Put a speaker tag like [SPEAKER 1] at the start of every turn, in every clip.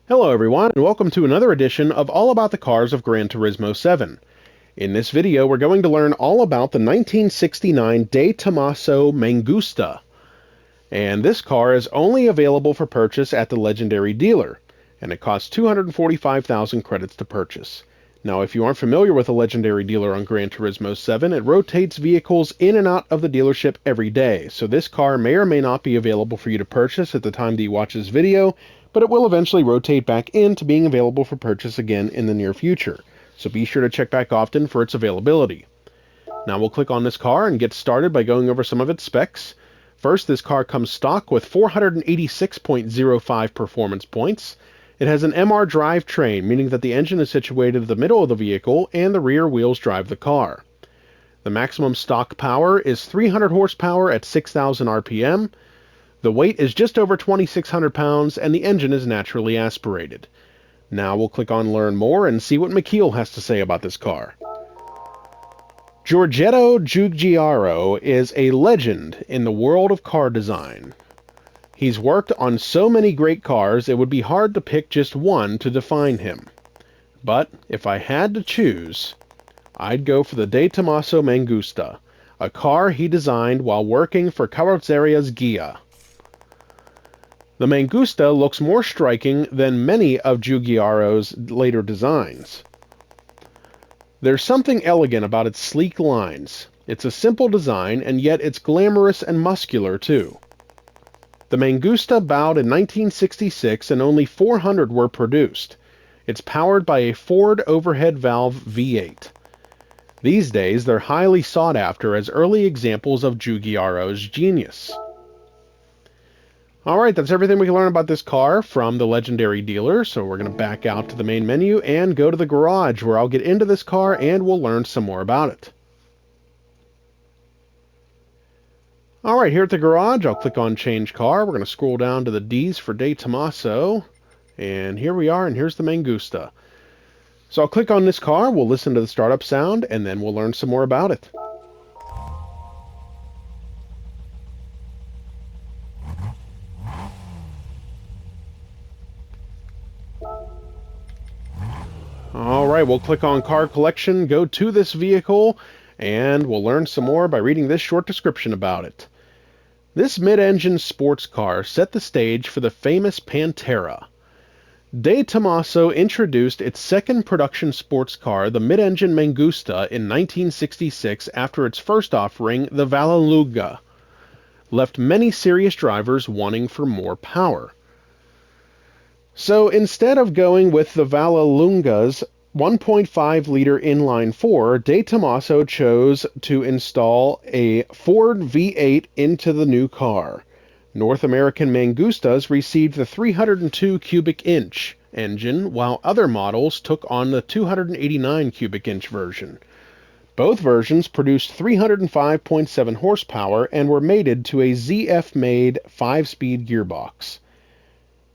[SPEAKER 1] Hello everyone, and welcome to another edition of All About the Cars of Gran Turismo 7. In this video, we're going to learn all about the 1969 De Tomaso Mangusta. And this car is only available for purchase at the legendary dealer, and it costs 245,000 credits to purchase. Now, if you aren't familiar with a legendary dealer on Gran Turismo 7, it rotates vehicles in and out of the dealership every day, so this car may or may not be available for you to purchase at the time that you watch this video, but it will eventually rotate back into being available for purchase again in the near future, so be sure to check back often for its availability. Now we'll click on this car and get started by going over some of its specs. First, this car comes stock with 486.05 performance points. It has an MR drivetrain, meaning that the engine is situated in the middle of the vehicle and the rear wheels drive the car. The maximum stock power is 300 horsepower at 6,000 RPM. The weight is just over 2,600 pounds, and the engine is naturally aspirated. Now we'll click on Learn More and see what McKeel has to say about this car. Giorgetto Giugiaro is a legend in the world of car design. He's worked on so many great cars, it would be hard to pick just one to define him. But if I had to choose, I'd go for the De Tomaso Mangusta, a car he designed while working for Carrozzeria's Ghia. The Mangusta looks more striking than many of Giugiaro's later designs. There's something elegant about its sleek lines. It's a simple design, and yet it's glamorous and muscular too. The Mangusta bowed in 1966 and only 400 were produced. It's powered by a Ford overhead valve V8. These days, they're highly sought after as early examples of Giugiaro's genius. Alright, that's everything we can learn about this car from the legendary dealer, so we're going to back out to the main menu and go to the garage where I'll get into this car and we'll learn some more about it. Alright, here at the garage, I'll click on Change Car. We're going to scroll down to the D's for De Tomaso. And here we are, and here's the Mangusta. So I'll click on this car, we'll listen to the startup sound, and then we'll learn some more about it. Alright, we'll click on Car Collection, go to this vehicle, and we'll learn some more by reading this short description about it. This mid-engine sports car set the stage for the famous Pantera. De Tomaso introduced its second production sports car, the mid-engine Mangusta, in 1966 after its first offering, the Vallelunga, left many serious drivers wanting for more power. So instead of going with the Vallelunga's 1.5-liter inline-4, De Tomaso chose to install a Ford V8 into the new car. North American Mangustas received the 302 cubic inch engine, while other models took on the 289 cubic inch version. Both versions produced 305.7 horsepower and were mated to a ZF-made 5-speed gearbox.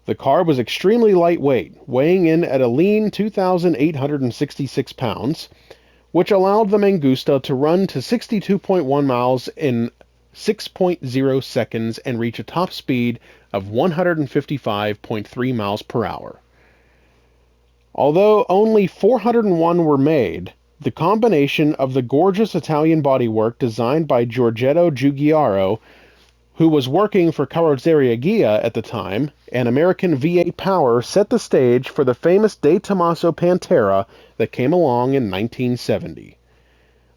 [SPEAKER 1] The car was extremely lightweight, weighing in at a lean 2,866 pounds, which allowed the Mangusta to run to 62.1 miles in 6.0 seconds and reach a top speed of 155.3 miles per hour. Although only 401 were made, the combination of the gorgeous Italian bodywork designed by Giorgetto Giugiaro, who was working for Carrozzeria Ghia at the time, and American V8 power set the stage for the famous De Tomaso Pantera that came along in 1970.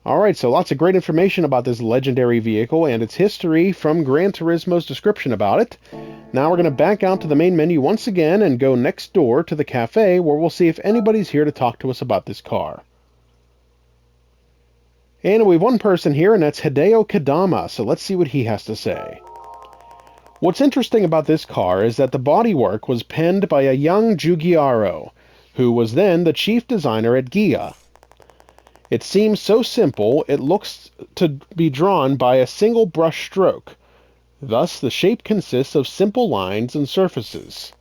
[SPEAKER 1] Alright, so lots of great information about this legendary vehicle and its history from Gran Turismo's description about it. Now we're going to back out to the main menu once again and go next door to the cafe where we'll see if anybody's here to talk to us about this car. And we have one person here, and that's Hideo Kadama, so let's see what he has to say. What's interesting about this car is that the bodywork was penned by a young Giugiaro, who was then the chief designer at Ghia. It seems so simple, it looks to be drawn by a single brush stroke. Thus, the shape consists of simple lines and surfaces.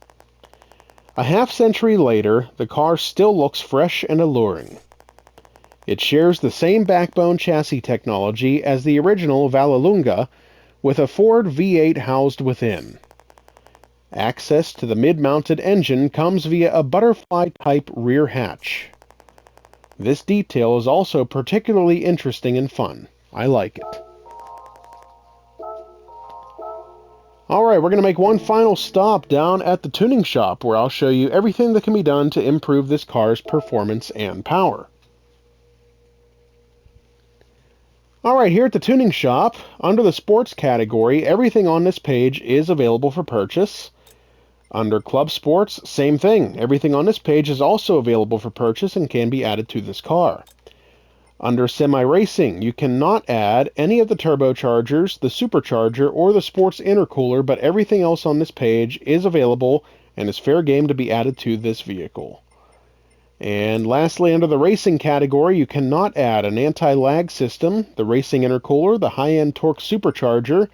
[SPEAKER 1] A half-century later, the car still looks fresh and alluring. It shares the same backbone chassis technology as the original Vallelunga, with a Ford V8 housed within. Access to the mid-mounted engine comes via a butterfly-type rear hatch. This detail is also particularly interesting and fun. I like it. Alright, we're going to make one final stop down at the tuning shop where I'll show you everything that can be done to improve this car's performance and power. Alright, here at the tuning shop, under the sports category, everything on this page is available for purchase. Under Club Sports, same thing. Everything on this page is also available for purchase and can be added to this car. Under Semi-Racing, you cannot add any of the turbochargers, the supercharger, or the sports intercooler, but everything else on this page is available and is fair game to be added to this vehicle. And lastly, under the racing category, you cannot add an anti-lag system, the racing intercooler, the high-end torque supercharger,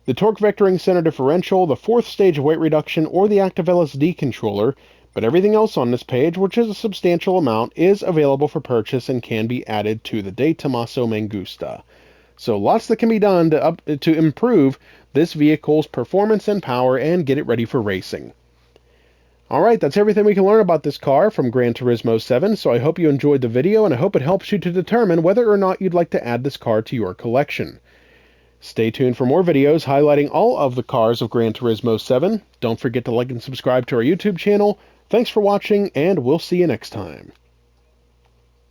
[SPEAKER 1] the torque vectoring center differential, the fourth stage weight reduction, or the active LSD controller, but everything else on this page, which is a substantial amount, is available for purchase and can be added to the Tomaso Mangusta. So lots that can be done to improve this vehicle's performance and power and get it ready for racing. Alright, that's everything we can learn about this car from Gran Turismo 7, so I hope you enjoyed the video and I hope it helps you to determine whether or not you'd like to add this car to your collection. Stay tuned for more videos highlighting all of the cars of Gran Turismo 7. Don't forget to like and subscribe to our YouTube channel. Thanks for watching, and we'll see you next time.